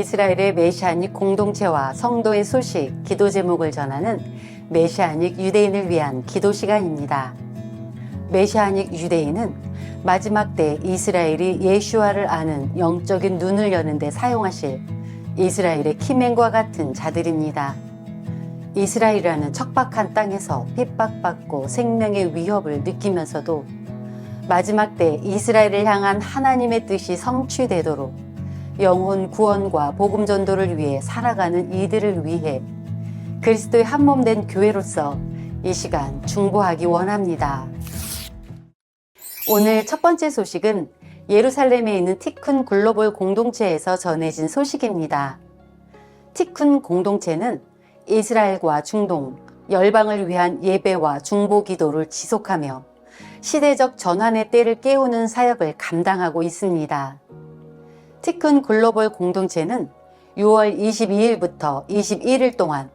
이스라엘의 메시아닉 공동체와 성도의 소식, 기도 제목을 전하는 메시아닉 유대인을 위한 기도 시간입니다. 메시아닉 유대인은 마지막 때 이스라엘이 예슈아를 아는 영적인 눈을 여는 데 사용하실 이스라엘의 키맨과 같은 자들입니다. 이스라엘이라는 척박한 땅에서 핍박받고 생명의 위협을 느끼면서도 마지막 때 이스라엘을 향한 하나님의 뜻이 성취되도록 영혼 구원과 복음 전도를 위해 살아가는 이들을 위해 그리스도의 한몸된 교회로서 이 시간 중보하기 원합니다. 오늘 첫 번째 소식은 예루살렘에 있는 티쿤 글로벌 공동체에서 전해진 소식입니다. 티쿤 공동체는 이스라엘과 중동, 열방을 위한 예배와 중보 기도를 지속하며 시대적 전환의 때를 깨우는 사역을 감당하고 있습니다. 티쿤 글로벌 공동체는 6월 22일부터 21일 동안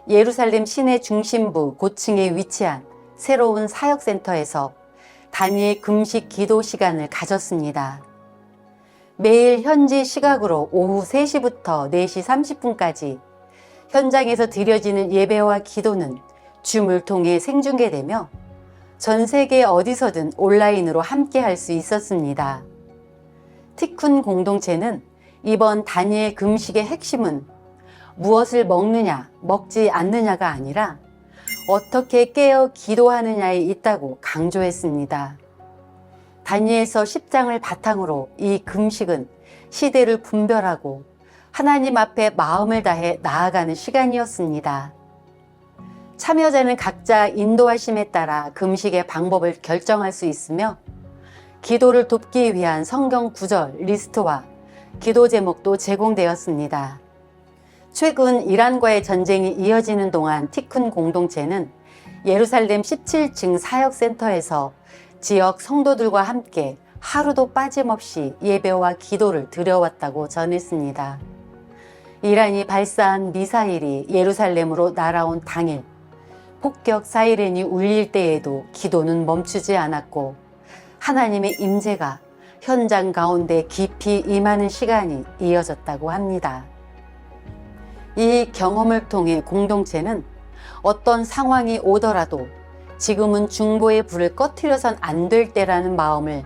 예루살렘 시내 중심부 고층에 위치한 새로운 사역센터에서 단위의 금식 기도 시간을 가졌습니다. 매일 현지 시각으로 오후 3시부터 4시 30분까지 현장에서 드려지는 예배와 기도는 줌을 통해 생중계되며 전 세계 어디서든 온라인으로 함께 할 수 있었습니다. 티쿤 공동체는 이번 단위의 금식의 핵심은 무엇을 먹느냐, 먹지 않느냐가 아니라 어떻게 깨어 기도하느냐에 있다고 강조했습니다. 다니엘서 10장을 바탕으로 이 금식은 시대를 분별하고 하나님 앞에 마음을 다해 나아가는 시간이었습니다. 참여자는 각자 인도하심에 따라 금식의 방법을 결정할 수 있으며 기도를 돕기 위한 성경 구절 리스트와 기도 제목도 제공되었습니다. 최근 이란과의 전쟁이 이어지는 동안 티쿤 공동체는 예루살렘 17층 사역센터에서 지역 성도들과 함께 하루도 빠짐없이 예배와 기도를 드려왔다고 전했습니다. 이란이 발사한 미사일이 예루살렘으로 날아온 당일 폭격 사이렌이 울릴 때에도 기도는 멈추지 않았고 하나님의 임재가 현장 가운데 깊이 임하는 시간이 이어졌다고 합니다. 이 경험을 통해 공동체는 어떤 상황이 오더라도 지금은 중보의 불을 꺼트려선 안 될 때라는 마음을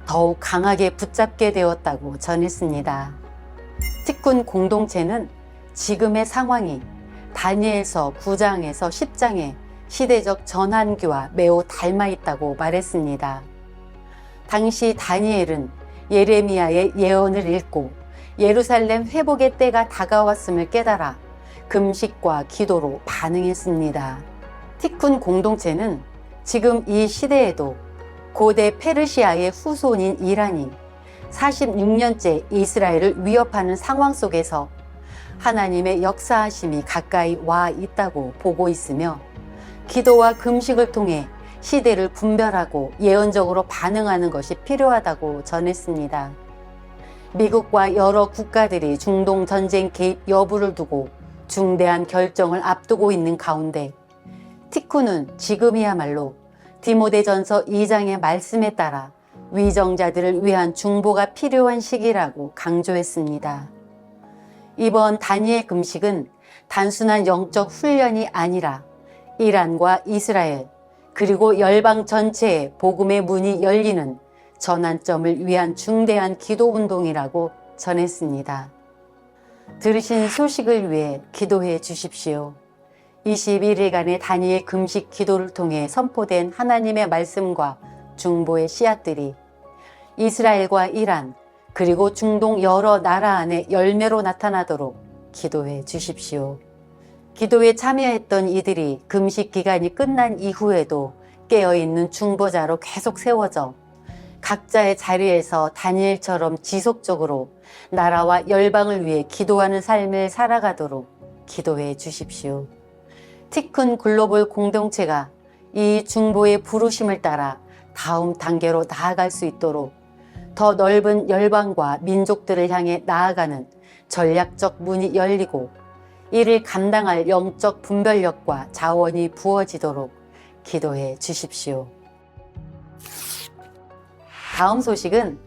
더욱 강하게 붙잡게 되었다고 전했습니다. 티쿤 공동체는 지금의 상황이 다니엘서 9장에서 10장의 시대적 전환기와 매우 닮아 있다고 말했습니다. 당시 다니엘은 예레미야의 예언을 읽고 예루살렘 회복의 때가 다가왔음을 깨달아 금식과 기도로 반응했습니다. 티쿤 공동체는 지금 이 시대에도 고대 페르시아의 후손인 이란이 46년째 이스라엘을 위협하는 상황 속에서 하나님의 역사하심이 가까이 와 있다고 보고 있으며 기도와 금식을 통해 시대를 분별하고 예언적으로 반응하는 것이 필요하다고 전했습니다. 미국과 여러 국가들이 중동 전쟁 개입 여부를 두고 중대한 결정을 앞두고 있는 가운데 티쿤은 지금이야말로 디모데전서 2장의 말씀에 따라 위정자들을 위한 중보가 필요한 시기라고 강조했습니다. 이번 다니엘 금식은 단순한 영적 훈련이 아니라 이란과 이스라엘 그리고 열방 전체에 복음의 문이 열리는 전환점을 위한 중대한 기도 운동이라고 전했습니다. 들으신 소식을 위해 기도해 주십시오. 21일간의 다니엘 금식 기도를 통해 선포된 하나님의 말씀과 중보의 씨앗들이 이스라엘과 이란 그리고 중동 여러 나라 안에 열매로 나타나도록 기도해 주십시오. 기도에 참여했던 이들이 금식 기간이 끝난 이후에도 깨어있는 중보자로 계속 세워져 각자의 자리에서 다니엘처럼 지속적으로 나라와 열방을 위해 기도하는 삶을 살아가도록 기도해 주십시오. 티쿤 글로벌 공동체가 이 중보의 부르심을 따라 다음 단계로 나아갈 수 있도록 더 넓은 열방과 민족들을 향해 나아가는 전략적 문이 열리고 이를 감당할 영적 분별력과 자원이 부어지도록 기도해 주십시오. 다음 소식은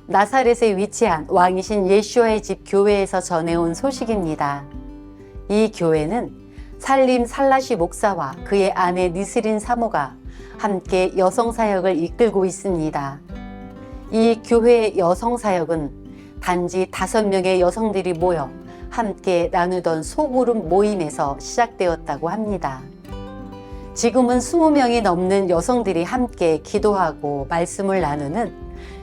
나사렛에 위치한 왕이신 예수와의 집 교회에서 전해온 소식입니다. 이 교회는 살림 살라시 목사와 그의 아내 니스린 사모가 함께 여성사역을 이끌고 있습니다. 이 교회의 여성사역은 단지 5명의 여성들이 모여 함께 나누던 소그룹 모임에서 시작되었다고 합니다. 지금은 20명이 넘는 여성들이 함께 기도하고 말씀을 나누는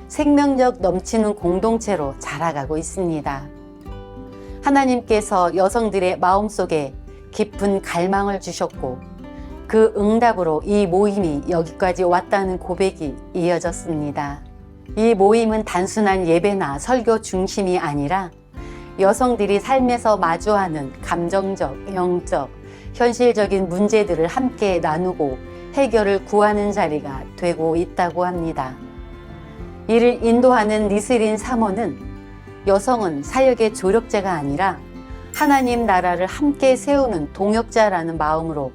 생명력 넘치는 공동체로 자라가고 있습니다. 하나님께서 여성들의 마음속에 깊은 갈망을 주셨고 그 응답으로 이 모임이 여기까지 왔다는 고백이 이어졌습니다. 이 모임은 단순한 예배나 설교 중심이 아니라 여성들이 삶에서 마주하는 감정적, 영적, 현실적인 문제들을 함께 나누고 해결을 구하는 자리가 되고 있다고 합니다. 이를 인도하는 니스린 사모는 여성은 사역의 조력자가 아니라 하나님 나라를 함께 세우는 동역자라는 마음으로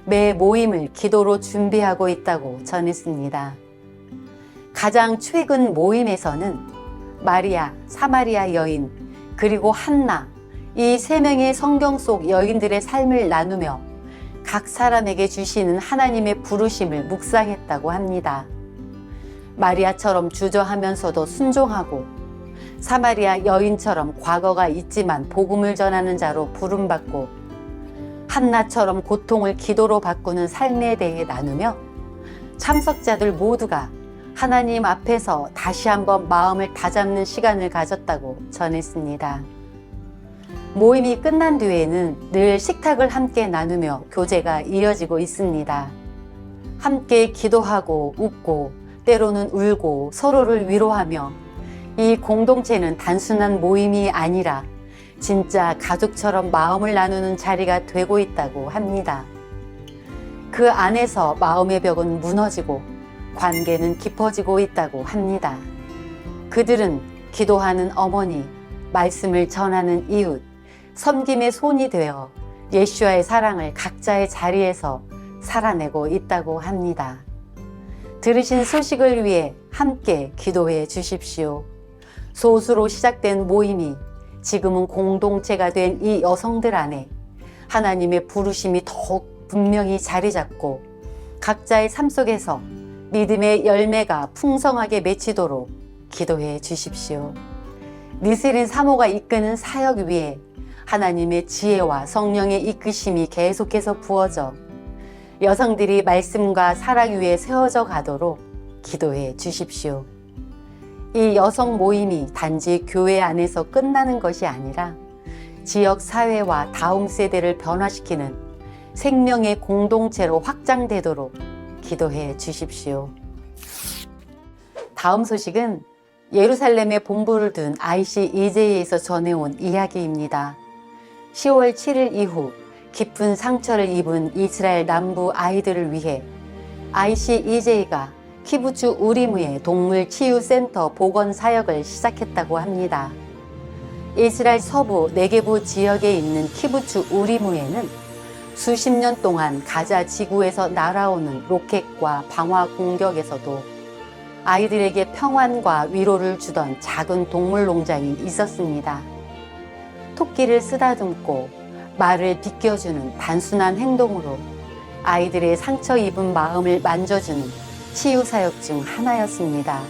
매 모임을 기도로 준비하고 있다고 전했습니다. 가장 최근 모임에서는 마리아, 사마리아 여인, 그리고 한나, 이 3명의 성경 속 여인들의 삶을 나누며 각 사람에게 주시는 하나님의 부르심을 묵상했다고 합니다. 마리아처럼 주저하면서도 순종하고 사마리아 여인처럼 과거가 있지만 복음을 전하는 자로 부름받고 한나처럼 고통을 기도로 바꾸는 삶에 대해 나누며 참석자들 모두가 하나님 앞에서 다시 한번 마음을 다잡는 시간을 가졌다고 전했습니다. 모임이 끝난 뒤에는 늘 식탁을 함께 나누며 교제가 이어지고 있습니다. 함께 기도하고 웃고 때로는 울고 서로를 위로하며 이 공동체는 단순한 모임이 아니라 진짜 가족처럼 마음을 나누는 자리가 되고 있다고 합니다. 그 안에서 마음의 벽은 무너지고 관계는 깊어지고 있다고 합니다. 그들은 기도하는 어머니, 말씀을 전하는 이웃, 섬김의 손이 되어 예수와의 사랑을 각자의 자리에서 살아내고 있다고 합니다. 들으신 소식을 위해 함께 기도해 주십시오. 소수로 시작된 모임이 지금은 공동체가 된 이 여성들 안에 하나님의 부르심이 더욱 분명히 자리 잡고 각자의 삶 속에서 믿음의 열매가 풍성하게 맺히도록 기도해 주십시오. 니스린 사모가 이끄는 사역 위에 하나님의 지혜와 성령의 이끄심이 계속해서 부어져 여성들이 말씀과 사랑 위에 세워져 가도록 기도해 주십시오. 이 여성 모임이 단지 교회 안에서 끝나는 것이 아니라 지역 사회와 다음 세대를 변화시키는 생명의 공동체로 확장되도록 기도해 주십시오. 다음 소식은 예루살렘에 본부를 둔 ICEJ에서 전해온 이야기입니다. 10월 7일 이후 깊은 상처를 입은 이스라엘 남부 아이들을 위해 ICEJ가 키부츠 우리무의 동물치유센터 보건 사역을 시작했다고 합니다. 이스라엘 서부 네게부 지역에 있는 키부츠 우리무에는 수십 년 동안 가자 지구에서 날아오는 로켓과 방화 공격에서도 아이들에게 평안과 위로를 주던 작은 동물 농장이 있었습니다. 토끼를 쓰다듬고 말을 비껴주는 단순한 행동으로 아이들의 상처 입은 마음을 만져주는 치유사역 중 하나였습니다.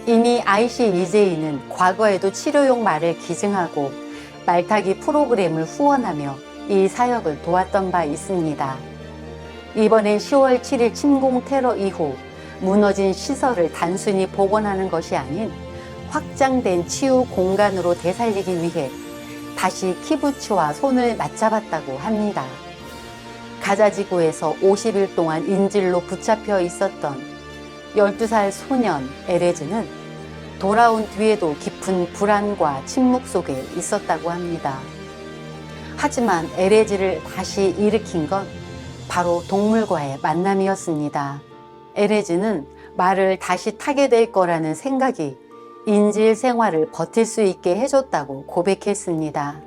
이미 ICEJ는 과거에도 치료용 말을 기증하고 말타기 프로그램을 후원하며 이 사역을 도왔던 바 있습니다. 이번엔 10월 7일 침공 테러 이후 무너진 시설을 단순히 복원하는 것이 아닌 확장된 치유 공간으로 되살리기 위해 다시 키부츠와 손을 맞잡았다고 합니다. 가자지구에서 50일 동안 인질로 붙잡혀 있었던 12살 소년 에레즈는 돌아온 뒤에도 깊은 불안과 침묵 속에 있었다고 합니다. 하지만 에레즈를 다시 일으킨 건 바로 동물과의 만남이었습니다. 에레즈는 말을 다시 타게 될 거라는 생각이 인질 생활을 버틸 수 있게 해줬다고 고백했습니다.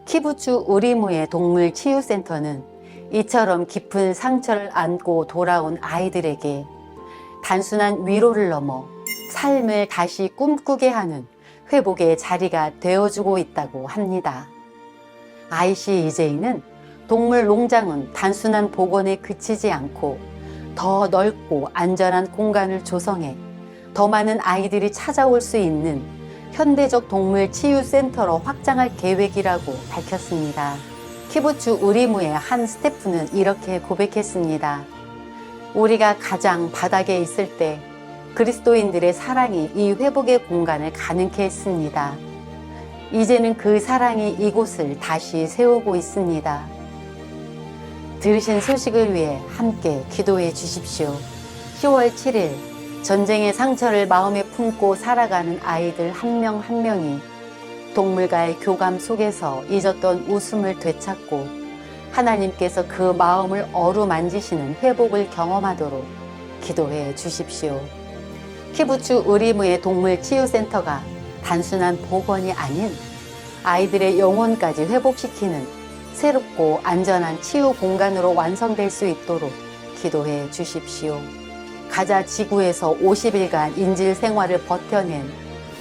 키부츠 우리무의 동물치유센터는 이처럼 깊은 상처를 안고 돌아온 아이들에게 단순한 위로를 넘어 삶을 다시 꿈꾸게 하는 회복의 자리가 되어주고 있다고 합니다. ICEJ는 동물 농장은 단순한 복원에 그치지 않고 더 넓고 안전한 공간을 조성해 더 많은 아이들이 찾아올 수 있는 현대적 동물 치유센터로 확장할 계획이라고 밝혔습니다. 키부츠 우리무의 한 스태프는 이렇게 고백했습니다. 우리가 가장 바닥에 있을 때 그리스도인들의 사랑이 이 회복의 공간을 가능케 했습니다. 이제는 그 사랑이 이곳을 다시 세우고 있습니다. 들으신 소식을 위해 함께 기도해 주십시오. 10월 7일 전쟁의 상처를 마음에 품고 살아가는 아이들 한 명 한 명이 동물과의 교감 속에서 잊었던 웃음을 되찾고 하나님께서 그 마음을 어루만지시는 회복을 경험하도록 기도해 주십시오. 키부츠 우리무의 동물 치유센터가 단순한 복원이 아닌 아이들의 영혼까지 회복시키는 새롭고 안전한 치유 공간으로 완성될 수 있도록 기도해 주십시오. 가자 지구에서 50일간 인질 생활을 버텨낸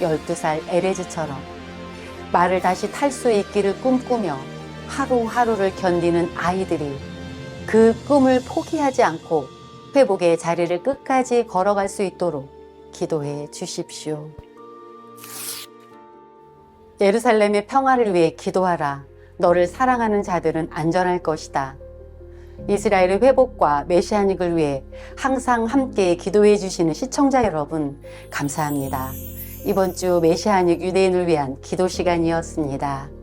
12살 에레즈처럼 말을 다시 탈 수 있기를 꿈꾸며 하루하루를 견디는 아이들이 그 꿈을 포기하지 않고 회복의 자리를 끝까지 걸어갈 수 있도록 기도해 주십시오. 예루살렘의 평화를 위해 기도하라. 너를 사랑하는 자들은 안전할 것이다. 이스라엘의 회복과 메시아닉을 위해 항상 함께 기도해 주시는 시청자 여러분, 감사합니다. 이번 주 메시아닉 유대인을 위한 기도 시간이었습니다.